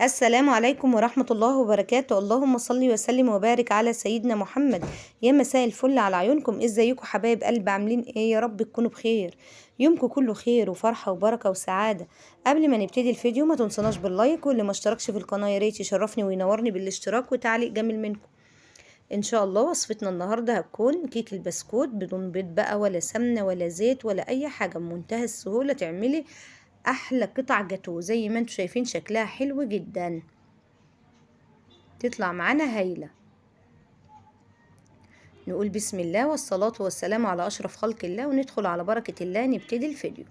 السلام عليكم ورحمة الله وبركاته. اللهم صل وسلم وبارك على سيدنا محمد. يا مساء الفل على عيونكم، ازيكم حبايب قلب؟ عاملين ايه؟ يا رب تكونوا بخير، يومكم كله خير وفرحة وبركة وسعادة. قبل ما نبتدي الفيديو ما تنسوناش باللايك، واللي ما اشتركش في القناة يا ريت يشرفني وينورني بالاشتراك وتعليق جميل منكم. ان شاء الله وصفتنا النهارده هتكون كيك البسكوت بدون بيض بقى ولا سمنة ولا زيت ولا اي حاجة، بمنتهى السهولة تعملي احلى قطع جاتوه زي ما انتم شايفين شكلها حلو جدا، تطلع معانا هايلة. نقول بسم الله والصلاة والسلام على أشرف خلق الله، وندخل على بركة الله نبتدي الفيديو.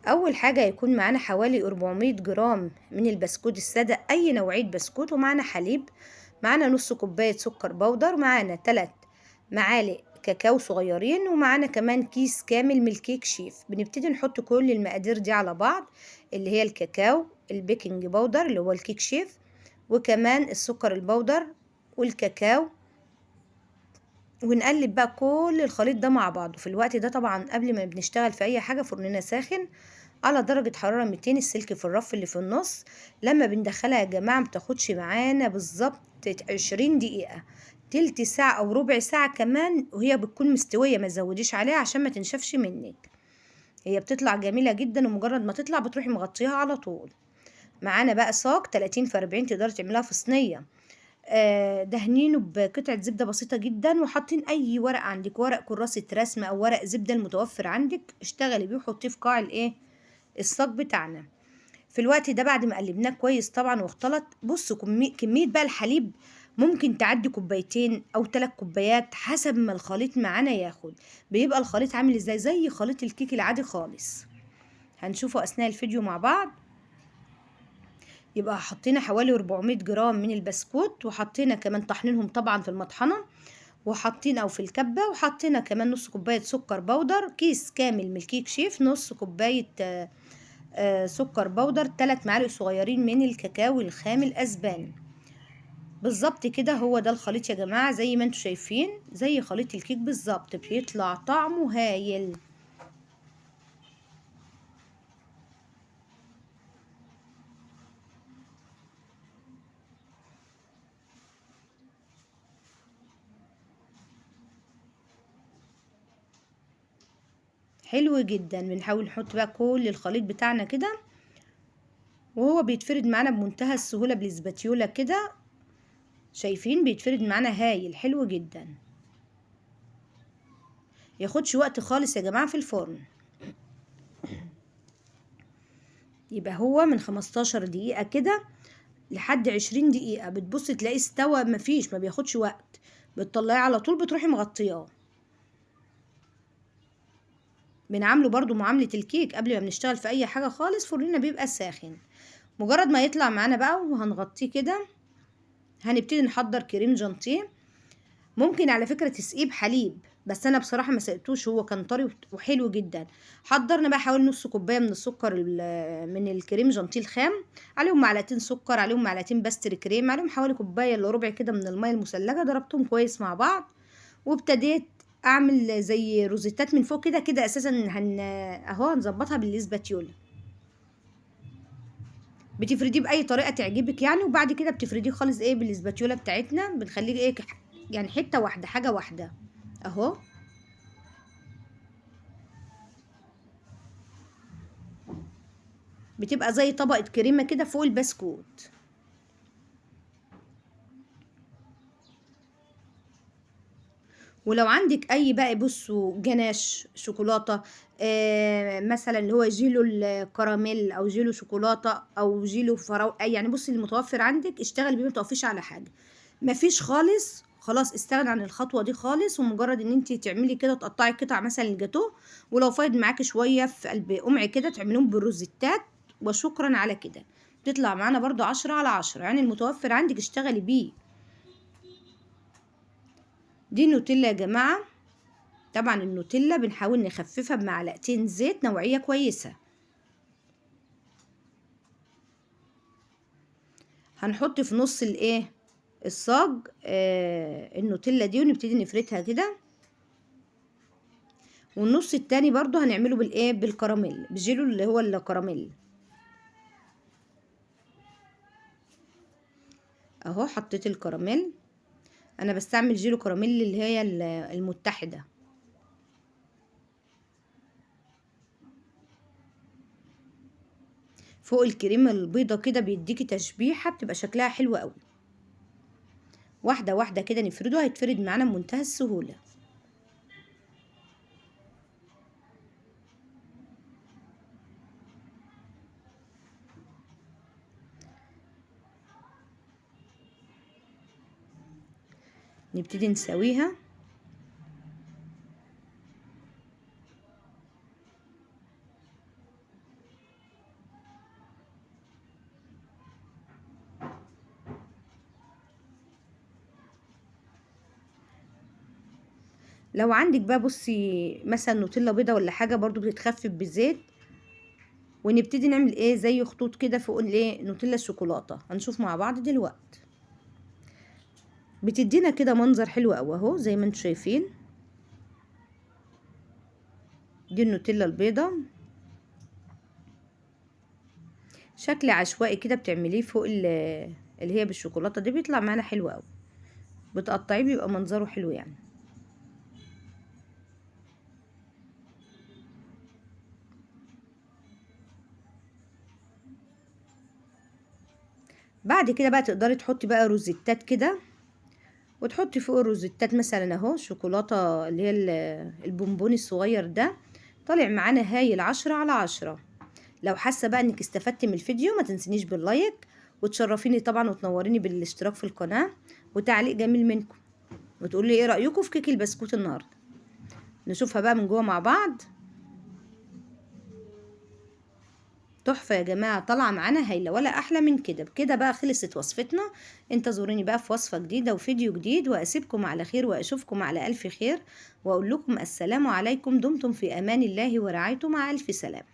أول حاجة هيكون معانا حوالي 400 جرام من البسكوت السادة، أي نوعية بسكوت، ومعانا حليب، معانا نص كوباية سكر بودر، معانا 3 معالق كاكاو صغيرين، ومعانا كمان كيس كامل من الكيك شيف. بنبتدي نحط كل المقادير دي على بعض، اللي هي الكاكاو، البيكنج بودر اللي هو الكيك شيف، وكمان السكر البودر والكاكاو، ونقلب بقى كل الخليط ده مع بعضه. في الوقت ده طبعا قبل ما بنشتغل في اي حاجة فرننا ساخن على درجة حرارة 200، السلك في الرف اللي في النص. لما بندخلها يا جماعة متاخدش معانا بالظبط 20 دقيقة، تلت ساعة او ربع ساعة كمان، وهي بتكون مستوية، ما تزوديش عليها عشان ما تنشفش منك. هي بتطلع جميلة جدا، ومجرد ما تطلع بتروحي مغطيها على طول. معانا بقى صاج 30 في 40، تقدري تعملها في صينية، دهنينه بقطعة زبدة بسيطة جدا، وحاطين اي ورق عندك، ورق كراسة رسم او ورق زبدة المتوفر عندك اشتغلي بيه وحطيه في قاع الصاج بتاعنا. في الوقت ده بعد ما قلبناه كويس طبعا واختلط، بصوا كمية بقى الحليب ممكن تعدي كوبايتين او 3 كوبايات حسب ما الخليط معانا ياخد. بيبقى الخليط عامل ازاي؟ زي خليط الكيك العادي خالص، هنشوفه اثناء الفيديو مع بعض. يبقى حطينا حوالي 400 جرام من البسكوت، وحطينا كمان طحنينهم طبعا في المطحنة، وحطينا او في الكبة، وحطينا كمان نص كوباية سكر بودر، كيس كامل من الكيك شيف، نص كوباية سكر بودر، 3 معالق صغيرين من الكاكاو الخام الاسباني. بالظبط كده، هو ده الخليط يا جماعة، زي ما انتم شايفين زي خليط الكيك بالظبط، بيطلع طعمه هايل. حلو جدا. بنحاول نحط بقى كل الخليط بتاعنا كده، وهو بيتفرد معانا بمنتهى السهولة بالاسباتيولا كده، شايفين بيتفرد معانا هايل، حلو جدا. ياخدش وقت خالص يا جماعة في الفرن. يبقى هو من 15 دقيقة كده لحد 20 دقيقة، بتبص تلاقيه استوى، مفيش، ما بياخدش وقت، بتطلعيه على طول بتروحي مغطياه. بنعمله برضو معاملة الكيك قبل ما بنشتغل في اي حاجة خالص، فرننا بيبقى ساخن. مجرد ما يطلع معانا بقى وهنغطيه كده، هنبتدي نحضر كريم جانتيه. ممكن على فكرة تسقيه بحليب، بس انا بصراحة ما سقتوش، هو كان طري وحلو جدا. حضرنا بقى حوالي نص كوباية من السكر من الكريم جانتيه الخام، عليهم معلقتين سكر، عليهم معلقتين باستري كريم، عليهم حوالي كوباية الا ربع كده من المية المثلجة، ضربتهم كويس مع بعض، وابتديت اعمل زي روزيتات من فوق كده كده. اساسا اهو هنظبطها بالاسباتيولا، بتفرديه باي طريقه تعجبك يعني، وبعد كده بتفرديه خالص بالاسباتيولا بتاعتنا، بنخليه يعني حته واحده، حاجه واحده اهو. بتبقى زي طبقه كريمه كده فوق البسكوت. ولو عندك اي بقى، بصوا، جناش شوكولاته، مثلا اللي هو جيلو الكراميل او جيلو شوكولاته او جيلو يعني بصي المتوفر عندك اشتغلي بيه، متوقفيش على حاجه. مفيش خالص، خلاص استغنى عن الخطوه دي خالص، ومجرد ان انت تعملي كده، تقطعي قطع مثلا الجاتوه، ولو فايض معاكي شويه في قلب قمع كده تعمليهم بالروزيتات، وشكرا على كده. بتطلع معانا برضو 10/10، يعني المتوفر عندك اشتغلي بيه. دي نوتيلا يا جماعه. طبعا النوتيلا بنحاول نخففها بمعلقتين زيت نوعية كويسة. هنحط في نص الصاج النوتيلا دي، ونبتدي نفردها كده، والنص التاني برضو هنعمله بالكراميل، بجيله اللي هو الكراميل. اهو حطيت الكراميل. انا بستعمل جيلو كراميل اللي هي المتحدة. فوق الكريمة البيضة كده بيديكي تشبيحة بتبقى شكلها حلو قوي. واحدة واحدة كده نفرده، هيتفرد معانا بمنتهى السهولة. نبتدي نسويها. لو عندك بقى بصي مثلا نوتيلا بيضة ولا حاجة برضو بتتخفف بالزيت. ونبتدي نعمل ايه زي خطوط كده فوق الايه نوتيلا الشوكولاتة، هنشوف مع بعض دلوقتي. بتدينا كده منظر حلو قوي اهو زي ما انتم شايفين. دي النوتيلا البيضة، شكل عشوائي كده بتعمليه فوق اللي هي بالشوكولاتة دي، بيطلع معانا حلو قوي. بتقطعيه بيبقى منظره حلو يعني. بعد كده بقى تقدري تحطي بقى روزيتات كده، وتحطي فوق الروزيتات مثلا اهو شوكولاتة اللي هي البونبوني الصغير ده. طالع معانا هايل 10/10. لو حاسة بقى انك استفدتي من الفيديو ما تنسينيش باللايك، وتشرفيني طبعا وتنوريني بالاشتراك في القناة، وتعليق جميل منكم، وتقولي ايه رأيكم في كيك البسكوت النهاردة. نشوفها بقى من جوه مع بعض. تحفة يا جماعة، طالعة معانا هايلة ولا أحلى من كده. بكده بقى خلصت وصفتنا. انتظروني بقى في وصفة جديدة وفيديو جديد، وأسيبكم على خير وأشوفكم على ألف خير، وأقول لكم السلام عليكم. دمتم في أمان الله ورعايته، مع ألف سلام.